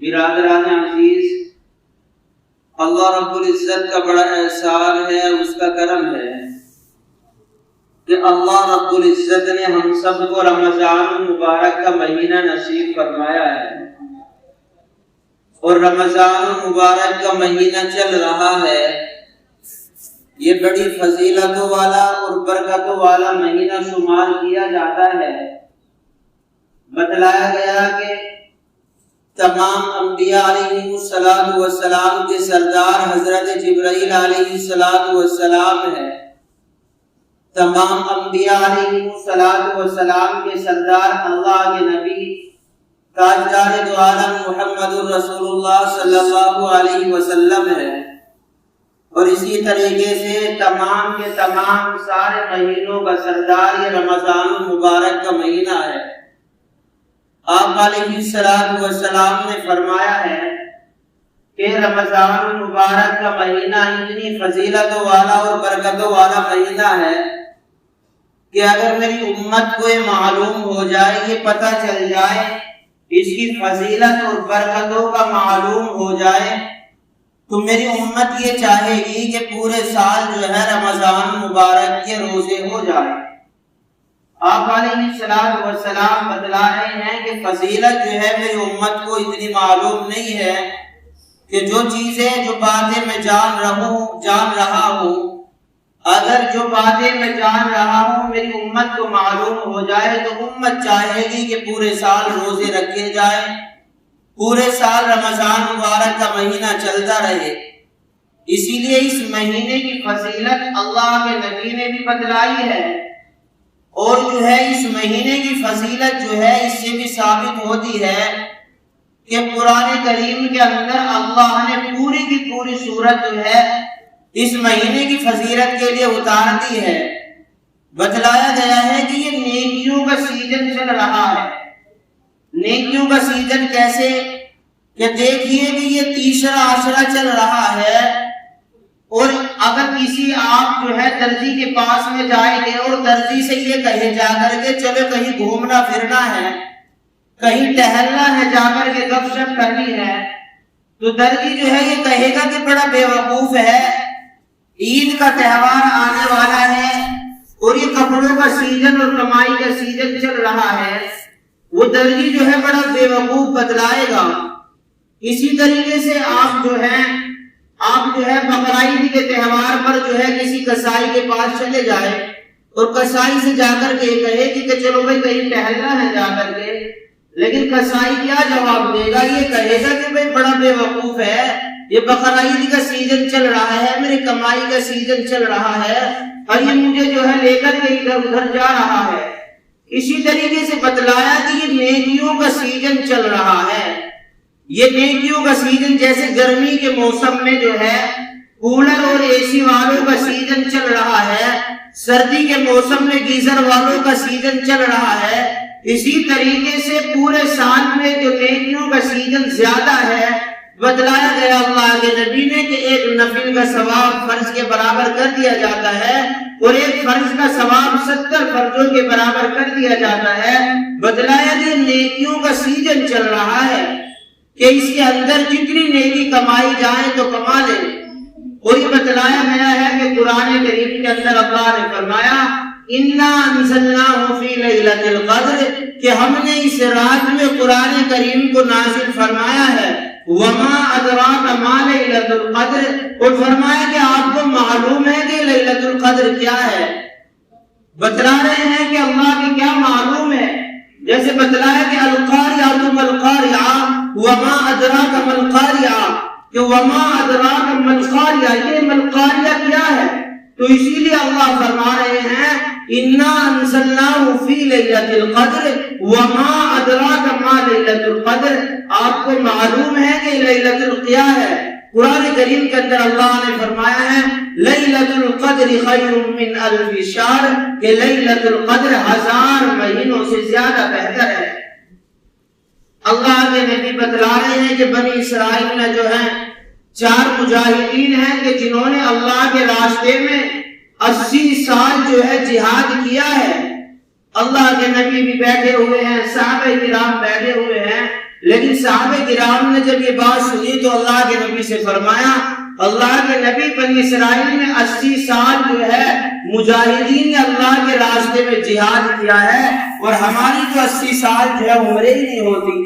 برادران عزیز، اللہ رب العزت کا بڑا احسان ہے، اس کا کرم ہے کہ اللہ رب العزت نے ہم سب کو رمضان المبارک کا مہینہ نصیب فرمایا ہے، اور رمضان المبارک کا مہینہ چل رہا ہے۔ یہ بڑی فضیلتوں والا اور برکتوں والا مہینہ شمار کیا جاتا ہے۔ بتلایا گیا کہ تمام انبیاء علیہ السلام کے سردار حضرت جبرائیل علیہ السلام ہے۔ تمام انبیاء علیہ السلام کے سردار اللہ کے نبی تاجدار دو عالم محمد الرسول اللہ صلی اللہ علیہ وسلم ہے، اور اسی طریقے سے تمام کے تمام سارے مہینوں کا سردار یہ رمضان المبارک کا مہینہ ہے۔ آپ علیہ السلام نے فرمایا ہے کہ رمضان المبارک کا مہینہ اتنی فضیلتوں والا اور برکتوں والا مہینہ ہے کہ اگر میری امت کو یہ معلوم ہو جائے، یہ پتہ چل جائے، اس کی فضیلت اور برکتوں کا معلوم ہو جائے، تو میری امت یہ چاہے گی کہ پورے سال جو ہے رمضان مبارک کے روزے ہو جائے۔ آپ علیہ السلام بتلا رہے ہیں کہ فضیلت جو ہے میری امت کو اتنی معلوم نہیں ہے کہ جو چیزیں جو باتیں میں جان رہا ہوں، اگر جو باتیں میں جان رہا ہوں میری امت کو معلوم ہو جائے تو امت چاہے گی کہ پورے سال روزے رکھے جائیں، پورے سال رمضان مبارک کا مہینہ چلتا رہے۔ اسی لیے اس مہینے کی فضیلت اللہ کے نبی نے بھی بتلائی ہے، اور جو ہے اس مہینے کی فضیلت جو ہے اس سے بھی ثابت ہوتی ہے کہ قرآن کریم کے اندر اللہ نے پوری کی پوری سورت جو ہے اس مہینے کی فضیلت کے لیے اتار دی ہے۔ بتلایا گیا ہے کہ یہ نیکیوں کا سیزن چل رہا ہے۔ نیکیوں کا سیزن کیسے کہ دیکھیے کہ یہ تیسرا عشرہ چل رہا ہے، اور اگر کسی آپ جو ہے درزی کے پاس میں جائیں گے اور درزی سے یہ کہے جا کر کے چلو کہیں گھومنا پھرنا ہے، کہیں ٹہلنا ہے، جا کر کے گپ شپ کرنی ہے، تو درزی جو ہے یہ کہے گا کہ بڑا بے وقوف ہے، عید کا تہوار آنے والا ہے اور یہ کپڑوں کا سیزن اور کمائی کا سیزن چل رہا ہے، وہ درزی جو ہے بڑا بے وقوف بتلائے گا۔ اسی طریقے سے آپ جو ہے بقرعید کے تہوار پر جو ہے کسی کسائی کے پاس چلے جائے اور کسائی سے جا کر کے کہے کہ چلو بھائی کہیں ٹہلنا ہے جا کر کے، لیکن کسائی کیا جواب دے گا؟ یہ کہے گا کہ بھائی بڑا بے وقوف ہے، یہ بقرعید کا سیزن چل رہا ہے، میری کمائی کا سیزن چل رہا ہے، اور یہ مجھے جو ہے لے کر کے ادھر ادھر جا رہا ہے۔ اسی طریقے سے بتلایا کہ یہ نیکیوں کا سیزن چل رہا ہے۔ یہ نیکیوں کا سیزن جیسے گرمی کے موسم میں جو ہے کولر اور اے سی والوں کا سیزن چل رہا ہے، سردی کے موسم میں گیزر والوں کا سیزن چل رہا ہے، اسی طریقے سے پورے سال میں جو نیکیوں کا سیزن زیادہ ہے، بتلایا گیا اللہ کے نبی نے کہ ایک نفل کا ثواب فرض کے برابر کر دیا جاتا ہے، اور ایک فرض کا ثواب 70 فرضوں کے برابر کر دیا جاتا ہے۔ بتلایا کہ نیکیوں کا سیزن چل رہا ہے کہ اس کے اندر جتنی نیکی کمائی جائے تو کما لے، اور یہ بتلایا گیا ہے کہ قرآن کریم کے اندر اللہ نے فرمایا اِنَّا أَنزَلْنَاهُ فِي لَيْلَةِ الْقَدْرِ کہ ہم نے اس رات میں قرآن کریم کو نازل فرمایا ہے۔ وَمَا أَدْرَاكَ مَا لَيْلَةُ الْقَدْرِ اور فرمایا کہ آپ کو معلوم ہے کہ لیلۃ القدر کیا ہے۔ بتلا رہے ہیں کہ اللہ کی کیا معلوم ہے، جیسے بتلایا کہ القاریہ ما القاریہ وما ادراک ما القاریہ، کہ وما ادراک ما القاریہ، یہ ما القاریہ کیا ہے؟ تو اسی لیے اللہ فرما رہے ہیں انا انزلناہ فی لیلۃ القدر وما ادراک ما لیلۃ القدر، آپ کو معلوم ہے کہ لیلۃ القدر ہے۔ قرآن کریم کے اندر اللہ نے فرمایا ہے لیلۃ القدر خیر من الف شہر، کہ لیلۃ القدر 1000 مہینوں سے زیادہ بہتر ہے۔ اللہ کے نبی بتلا رہے ہیں کہ بنی اسرائیل میں جو ہیں 4 مجاہدین ہیں کہ جنہوں نے اللہ کے راستے میں 80 سال جو ہے جہاد کیا ہے۔ اللہ کے نبی بھی بیٹھے ہوئے ہیں، صحابہ کرام بیٹھے ہوئے ہیں، لیکن صحابہ کرام نے جب یہ بات سنی تو اللہ کے نبی سے فرمایا، اللہ کے نبی بنی اسرائیل میں 80 سال جو ہے مجاہدین نے اللہ کے راستے میں جہاد کیا ہے، اور ہماری تو 80 سال جو ہے عمریں ہی نہیں ہوتی۔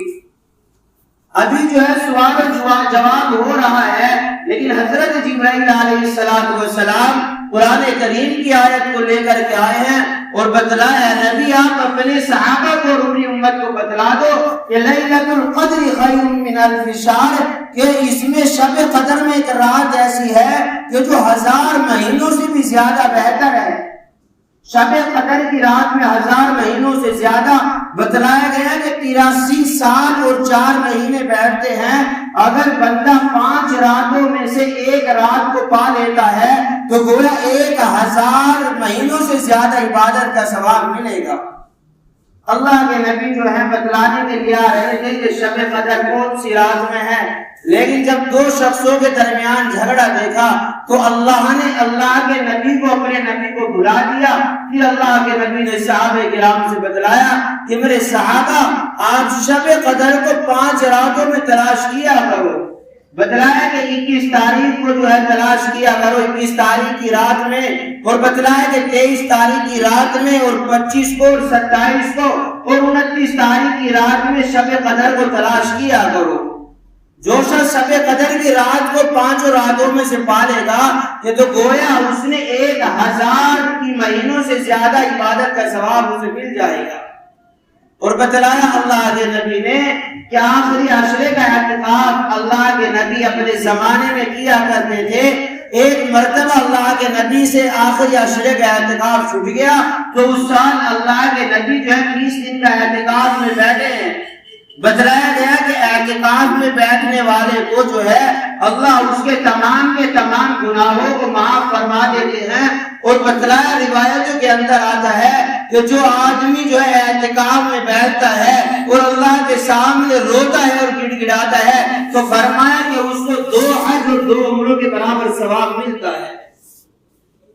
ابھی جو ہے سوال و جواب ہو رہا ہے، لیکن حضرت جبرائیل علیہ السلام قرآن کریم کی آیت کو لے کر کے آئے ہیں اور بتلایا ہے، نبی آپ اپنے صحابہ کو اور اپنی امت کو بتلا دو کہ لیلۃ القدر خیر من الف شہر، کہ اس میں شب قدر میں ایک رات ایسی ہے کہ جو 1000 مہینوں سے بھی زیادہ بہتر ہے۔ شب قدر کی رات میں 1000 مہینوں سے زیادہ بتلایا گیا کہ 83 سال اور 4 مہینے بیٹھتے ہیں۔ اگر بندہ 5 راتوں میں سے ایک رات کو پا لیتا ہے تو گویا 1000 مہینوں سے زیادہ عبادت کا ثواب ملے گا۔ اللہ کے نبی جو ہے بتلانے کے لیے آ رہے تھے کہ شب قدر کون سی رات میں ہے، لیکن جب 2 شخصوں کے درمیان جھگڑا دیکھا تو اللہ نے اللہ کے نبی کو اپنے نبی کو بلا دیا۔ پھر اللہ کے نبی نے صحابہ کرام سے بتلایا کہ میرے صحابہ آپ شب قدر کو 5 راتوں میں تلاش کیا کرو۔ بتلایا کہ 21 تاریخ کو جو ہے تلاش کیا کرو 21 تاریخ کی رات میں، اور بتلایا کہ 23 تاریخ کی رات میں، اور 25 کو اور 27 کو اور 29 تاریخ کی رات میں شب قدر کو تلاش کیا کرو۔ جو شخص شب قدر کی رات کو 5 راتوں میں سے پالے گا کہ تو گویا اس نے 1000 کی مہینوں سے زیادہ عبادت کا ثواب اسے مل جائے گا۔ اور بتلایا اللہ کے نبی نے کہ آخری عشرے کا اعتکاف اللہ کے نبی اپنے زمانے میں کیا کرتے تھے۔ ایک مرتبہ اللہ کے نبی سے آخری عشرے کا اعتکاف چھوٹ گیا تو اس سال اللہ کے نبی جو ہے 20 دن کا اعتکاف میں بیٹھے ہیں۔ بتلایا گیا کہ اعتکاف میں بیٹھنے والے کو جو ہے اللہ اس کے تمام گناہوں کو معاف فرما دیتے ہیں۔ اور بتلایا روایتوں کے اندر آتا ہے کہ جو آدمی جو ہے اعتکاف میں بیٹھتا ہے اور اللہ کے سامنے روتا ہے اور گڑ گڑاتا ہے تو فرمایا کہ اس کو 2 حج اور 2 عمروں کے برابر ثواب ملتا ہے۔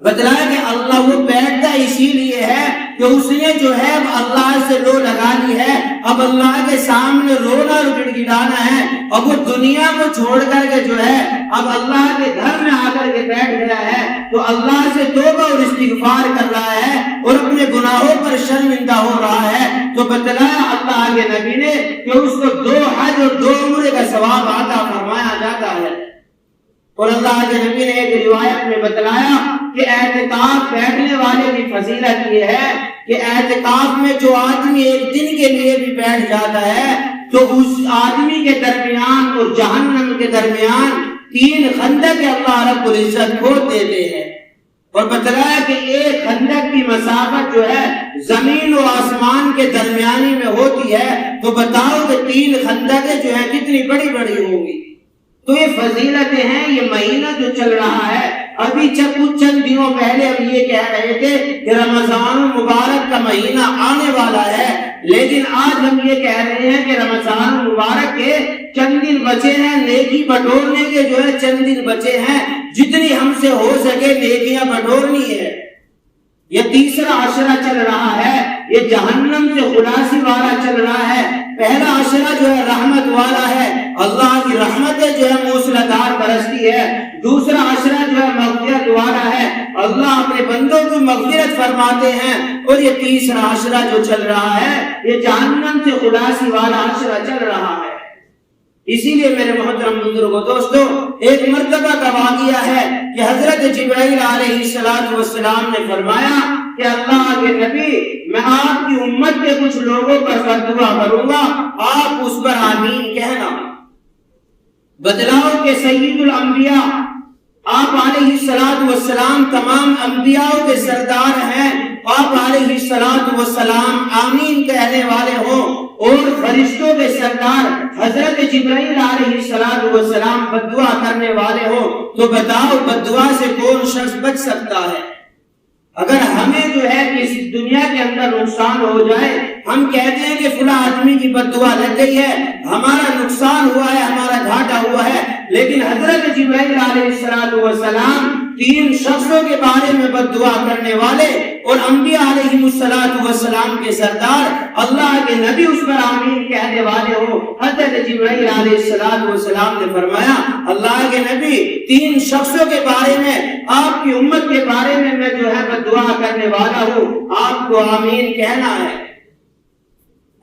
بتلایا کہ اللہ وہ بیٹھتا اسی لیے ہے کہ اس نے جو ہے اللہ سے لو لگا لی ہے، اب اللہ کے سامنے رونا اور گڑ گڑانا ہے، اب وہ دنیا کو چھوڑ کر کے جو ہے اب اللہ کے گھر میں آ کر کے بیٹھ گیا ہے تو اللہ سے توبہ اور استغفار کر رہا ہے اور اپنے گناہوں پر شرمندہ ہو رہا ہے۔ تو بتلایا اللہ کے نبی نے کہ اس کو 2 حج اور 2 عمرے کا ثواب عطا فرمایا جاتا ہے۔ اور اللہ کے نبی نے ایک روایت میں بتلایا کہ اعتکاف بیٹھنے والے کی فضیلت یہ ہے کہ اعتکاف میں جو آدمی ایک دن کے لیے بھی بیٹھ جاتا ہے تو اس آدمی کے درمیان اور جہنم کے درمیان 3 خندق اللہ رب العزت کھود دیتے ہیں۔ اور بتلایا کہ ایک خندق کی مسافت جو ہے زمین و آسمان کے درمیانی میں ہوتی ہے، تو بتاؤ کہ 3 خندقیں جو ہیں کتنی بڑی بڑی ہوں گی۔ تو یہ فضیلتیں ہیں۔ یہ مہینہ جو چل رہا ہے، ابھی کچھ چند دنوں پہلے ہم یہ کہہ رہے تھے کہ رمضان المبارک کا مہینہ آنے والا ہے، لیکن آج ہم یہ کہہ رہے ہیں کہ رمضان المبارک کے چند دن بچے ہیں، نیکی بٹورنے کے جو ہے چند دن بچے ہیں، جتنی ہم سے ہو سکے نیکیاں بٹورنی ہے۔ یہ تیسرا عشرہ چل رہا ہے، یہ جہنم سے خلاصی والا چل رہا ہے۔ پہلا عشرہ جو ہے رحمت والا ہے، اللہ کی رحمتیں جو ہے موسلادھار برستی ہے۔ دوسرا عشرہ جو ہے مغفرت والا ہے، اللہ اپنے بندوں کو مغفرت فرماتے ہیں۔ اور یہ تیسرا عشرہ جو چل رہا ہے یہ جہنم سے خلاصی والا عشرہ چل رہا ہے۔ اسی لیے میرے محترم بزرگوں دوستو، ایک مرتبہ کا واقعہ ہے کہ حضرت جبرائیل علیہ السلام نے فرمایا کہ اللہ کے نبی میں آپ کی امت کے کچھ لوگوں پر بددعا کروں گا، آپ اس پر آمین کہنا۔ بدلاؤ کہ سید الانبیاء آپ علیہ السلام تمام انبیاء کے سردار ہیں، آپ علیہ السلام آمین کہنے والے ہوں، اور فرشتوں کے سردار حضرت جبرائیل علیہ السلام بددعا کرنے والے ہوں، تو بتاؤ بددعا سے کون شخص بچ سکتا ہے؟ اگر ہمیں جو ہے کسی دنیا کے اندر نقصان ہو جائے، ہم کہتے ہیں کہ فلاں آدمی کی بددعا لگ گئی ہے، ہمارا نقصان ہوا ہے، ہمارا گھاٹا ہوا ہے، لیکن حضرت جبرائیل علیہ السلام 3 شخصوں کے بارے میں بددعا کرنے والے اور انبیاء علیہم کے سردار اللہ کے نبی اس پر آمین کہنے والے ہو۔ حضرت جبرائیل علیہ السلام نے فرمایا اللہ کے نبی 3 شخصوں کے بارے میں، آپ کی امت کے بارے میں جو ہے دعا کرنے والا ہوں، آپ کو آمین کہنا ہے۔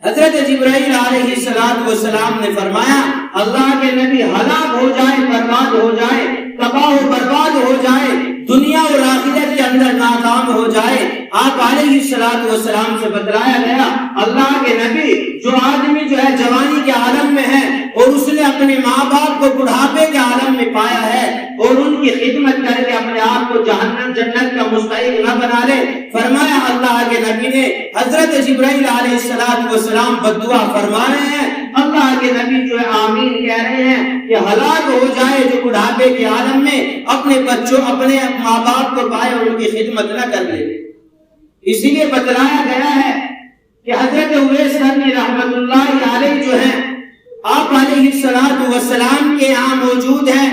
حضرت جبرائیل علیہ السلام نے فرمایا اللہ کے نبی ہلاک ہو جائے، برباد ہو جائے، تباہ و برباد ہو جائے، دنیا اور آخرت کے اندر ناکام ہو جائے۔ آپ علیہ السلام سے بتلایا گیا اللہ کے نبی جو آدمی جو ہے جوانی کے عالم میں ہے اور اس نے اپنے ماں باپ کو بڑھاپے کے عالم میں پایا ہے اور ان کی خدمت کر کے اپنے آپ کو جہنم جنت کا مستحق نہ بنا لے، فرمایا اللہ کے نبی نے حضرت جبرائیل علیہ السلام بددعا فرما رہے ہیں، اللہ کے نبی جو ہے آمین کہہ رہے ہیں کہ ہلاک ہو جائے جو بڑھاپے کے عالم میں اپنے بچوں اپنے ماں باپ کو پائے اور ان کی خدمت نہ کر لے۔ اسی لیے بتلایا گیا ہے کہ حضرت اویس قرنی رحمت اللہ علیہ جو ہیں آپ علیہ السلام کے یہاں موجود ہیں،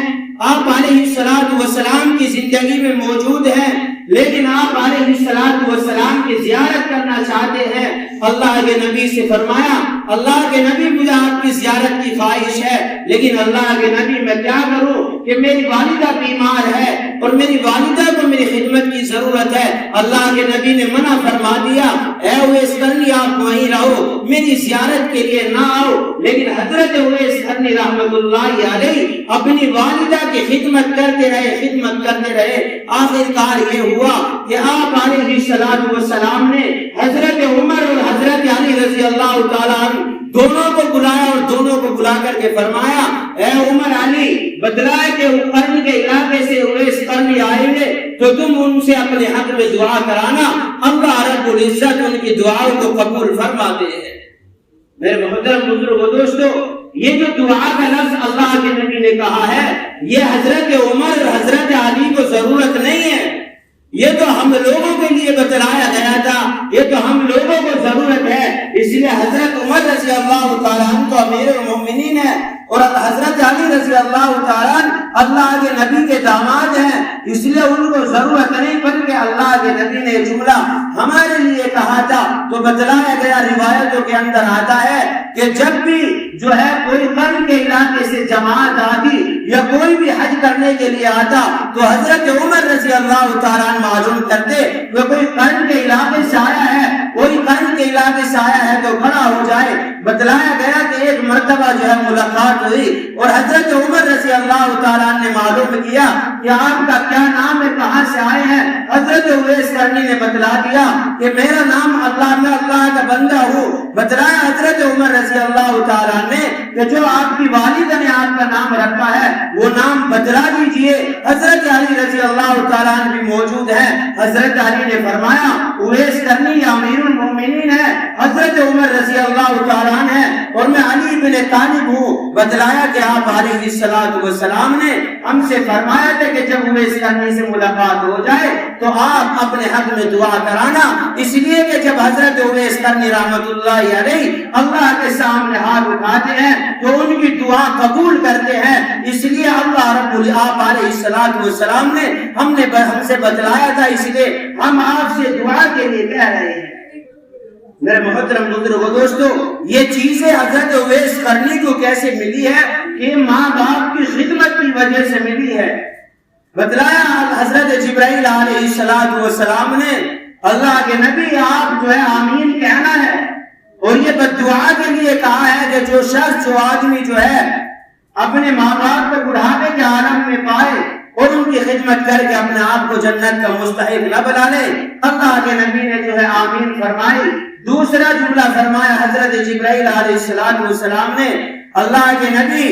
آپ علیہ السلام کی زندگی میں موجود ہیں، لیکن آپ علیہ السلام کی زیارت کرنا چاہتے ہیں۔ اللہ کے نبی سے فرمایا اللہ کے نبی مجھے آپ کی زیارت کی خواہش ہے، لیکن اللہ کے نبی میں کیا کروں کہ میری والدہ بیمار ہے اور میری والدہ کو میری خدمت کی ضرورت ہے۔ اللہ کے نبی نے منع فرما دیا اے اویس قرنی آپ وہیں رہو، میری زیارت کے لیے نہ آؤ۔ لیکن حضرت اویس قرنی رحمت اللہ علیہ اپنی والدہ کی خدمت کرتے رہے، آخرکار یہ ہوا کہ آپ علیہ السلام نے حضرت عمر اور حضرت علی رضی اللہ تعالیٰ عنہ دونوں کو بلایا اور دونوں کو بلا کر کے فرمایا اے عمر علی بدلائے کہ قرن کے علاقے سے اویس قرنی آئیں گے تو تم ان سے اپنے حق میں دعا کرانا، اللہ رب العزت ان کی دعاؤں کو قبول فرماتے ہیں۔ میرے محترم بزرگوں دوستو، یہ جو دعا کا لفظ اللہ کے نبی نے کہا ہے یہ حضرت عمر اور حضرت علی کو ضرورت نہیں ہے، یہ تو ہم لوگوں کے لیے بتلایا گیا تھا، یہ تو ہم لوگوں کو ضرورت ہے۔ اس لیے حضرت عمر رضی اللہ تعالیٰ عنہ تو امیر المومنین ہے اور حضرت علی رضی اللہ تعالیٰ عنہ اللہ کے نبی کے داماد ہیں، اس لیے ان کو ضرورت نہیں، بلکہ اللہ کے نبی نے جملہ ہمارے لیے کہا تھا تو بتلایا گیا۔ روایتوں کے اندر آتا ہے کہ جب بھی جو ہے کوئی قرن کے علاقے سے جماعت آتی یا کوئی بھی حج کرنے کے لیے آتا تو حضرت عمر رضی اللہ تعالیٰ عنہ معلوم کرتے کہ کوئی قرن کے علاقے سے آیا ہے، کوئی قرن کے علاقے سے آیا ہے تو کھڑا ہو جائے۔ بتلایا گیا کہ ایک مرتبہ جو ہے ملاقات ہوئی اور حضرت عمر رضی اللہ تعالیٰ عنہ نے معلوم کیا کہ آپ کا کیا نام ہے، کہاں سے آئے ہیں؟ حضرت اویس قرنی نے بتلا دیا کہ میرا نام میں اللہ کا بندہ ہوں۔ بتلایا حضرت عمر رضی اللہ تعالیٰ نے کہ جو آپ کی والدہ نے آپ کا نام رکھا ہے وہ نام بتلا دیجئے۔ حضرت علی رضی اللہ تعالیٰ عنہ بھی موجود ہے، حضرت علی نے فرمایا اویس قرنی امیر المومنین ہے، حضرت عمر رضی اللہ تعالیٰ عنہ ہے اور میں علی بن طالب ہوں۔ بتلایا کہ آپ علیہ السلام نے ہم سے فرمایا تھا کہ جب اویس قرنی سے ملاقات ہو جائے تو آپ اپنے حق میں دعا کرانا، اس لیے کہ جب حضرت اویس قرنی رحمت اللہ علیہ اللہ کے سامنے ہاتھ اٹھاتے ہیں تو ان کی دعا قبول کرتے ہیں، اس لیے اللہ رب آپ علیہ السلام نے ہم سے بتلایا تھا، اس لیے ہم آپ سے دعا کے لیے کہہ رہے ہیں۔ میرے محترم بزرگوں دوستو، یہ چیزیں حضرت اویس قرنی کو کیسے ملی ہے کہ ماں باپ کی خدمت کی وجہ سے ملی ہے۔ بتلایا حضرت جبرائیل علیہ السلام نے اللہ کے نبی آپ جو ہے آمین کہنا ہے اور یہ بددعا کے لیے کہا ہے کہ جو شخص جو آدمی جو ہے اپنے ماں باپ کو بڑھاپے کے عالم میں پائے اور ان کی خدمت کر کے اپنے آپ کو جنت کا مستحق نہ بنا لے، اللہ کے نبی نے جو ہے آمین فرمائی۔ دوسرا جملہ فرمایا حضرت جبرائیل علیہ السلام نے اللہ کے نبی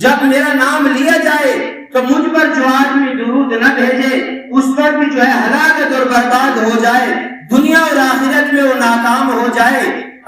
جب میرا نام لیا جائے تو مجھ پر جو آدمی درود نہ بھیجے اس پر بھی جو ہے ہلاکت اور برباد ہو جائے، دنیا اور آخرت میں وہ ناکام ہو جائے۔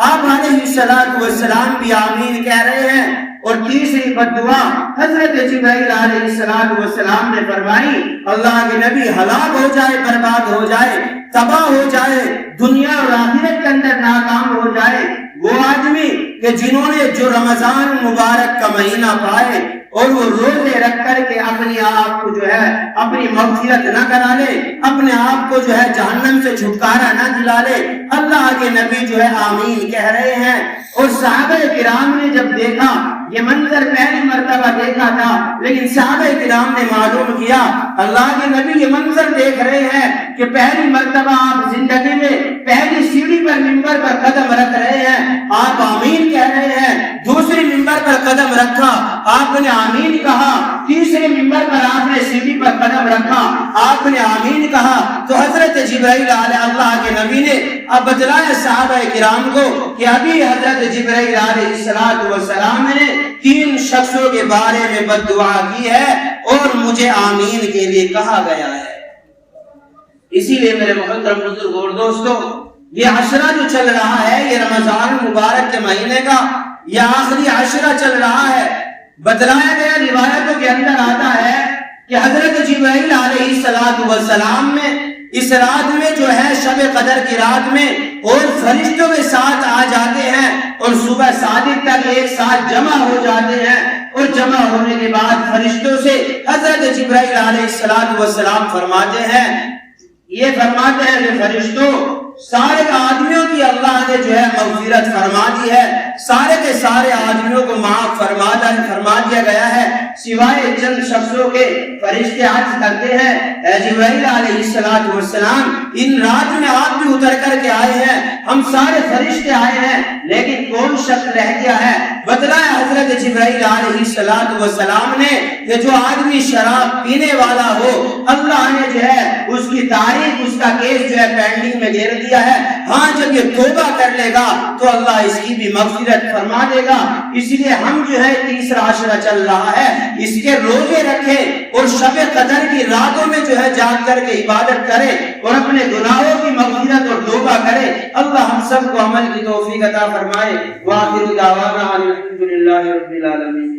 آپ علیہ السلام بھی آمین کہہ رہے ہیں۔ اور تیسری بددعا حضرت جبرائیل علیہ السلام نے فرمائی اللہ کے نبی ہلاک ہو جائے، برباد ہو جائے، تباہ ہو جائے، دنیا اور آخرت کے اندر ناکام ہو جائے وہ آدمی کہ جنہوں نے جو رمضان مبارک کا مہینہ پائے اور وہ روزے رکھ کر کے اپنے آپ کو جو ہے اپنی مغفرت نہ کرا لے، اپنے آپ کو جو ہے جہنم سے چھٹکارا نہ دلا لے۔ اللہ کے نبی جو ہے آمین کہہ رہے ہیں۔ اور صحابہ کرام نے جب دیکھا، یہ منظر پہلی مرتبہ دیکھا تھا، لیکن صحابہ کرام نے معلوم کیا اللہ کے نبی یہ منظر دیکھ رہے ہیں کہ پہلی مرتبہ آپ زندگی میں پہلی سیڑھی پر منبر پر قدم رکھ رہے ہیں، آپ آمین کہہ رہے ہیں۔ دوسری منبر پر قدم رکھا، آپ نے آمین کہا۔ تیسرے منبر پر آپ نے سیڑھی پر قدم رکھا، آپ نے آمین کہا۔ تو حضرت جبرائیل علیہ اللہ کے نبی نے اب بتلایا صحابہ کرام کو کہ ابھی حضرت جبرائیل علیہ السلام نے 3 شخصوں کے بارے میں بددعا کی ہے اور مجھے آمین کے لیے کہا گیا ہے۔ اسی لیے میرے محترم بزرگوں اور دوستوں، یہ عشرہ جو چل رہا ہے، یہ رمضان مبارک کے مہینے کا یہ آخری عشرہ چل رہا ہے۔ بتلایا گیا روایتوں کے اندر آتا ہے کہ حضرت جبرائیل علیہ السلام میں اس رات میں جو ہے شب قدر کی رات میں اور فرشتوں کے ساتھ آ جاتے ہیں اور صبح صادق تک ایک ساتھ جمع ہو جاتے ہیں، اور جمع ہونے کے بعد فرشتوں سے حضرت جبرائیل علیہ السلام فرماتے ہیں، یہ فرماتے ہیں کہ فرشتوں سارے آدمیوں کی اللہ نے جو ہے مغفرت فرما دی ہے، سارے کے سارے آدمیوں کو معاف فرما دیا گیا ہے سوائے چند شخصوں کے۔ فرشتے عرض کرتے ہیں اے جبرائیل علیہ السلام، ان رات میں آپ بھی اتر کر کے آئے ہیں، ہم سارے فرشتے آئے ہیں، لیکن کون شخص رہ گیا ہے؟ بتلایا حضرت جبرائیل علیہ السلام نے کہ جو آدمی شراب پینے والا ہو، اللہ نے جو ہے اس کی تاریخ، اس کا کیس جو ہے پینڈنگ میں گیر دیا ہے، ہاں جب یہ توبہ کر لے گا تو اللہ اس کی بھی مغفرت فرما دے گا۔ اس لیے ہم جو ہے تیسرا عشرہ چل رہا ہے، اس کے روزے رکھیں اور شب قدر کی راتوں میں جو ہے جاگ کر کے عبادت کرے اور اپنے گناہوں کی مغفرت اور توبہ کرے۔ اللہ ہم سب کو عمل کی توفیق عطا فرمائے۔ وآخر دعوانا الحمدللہ رب العالمین۔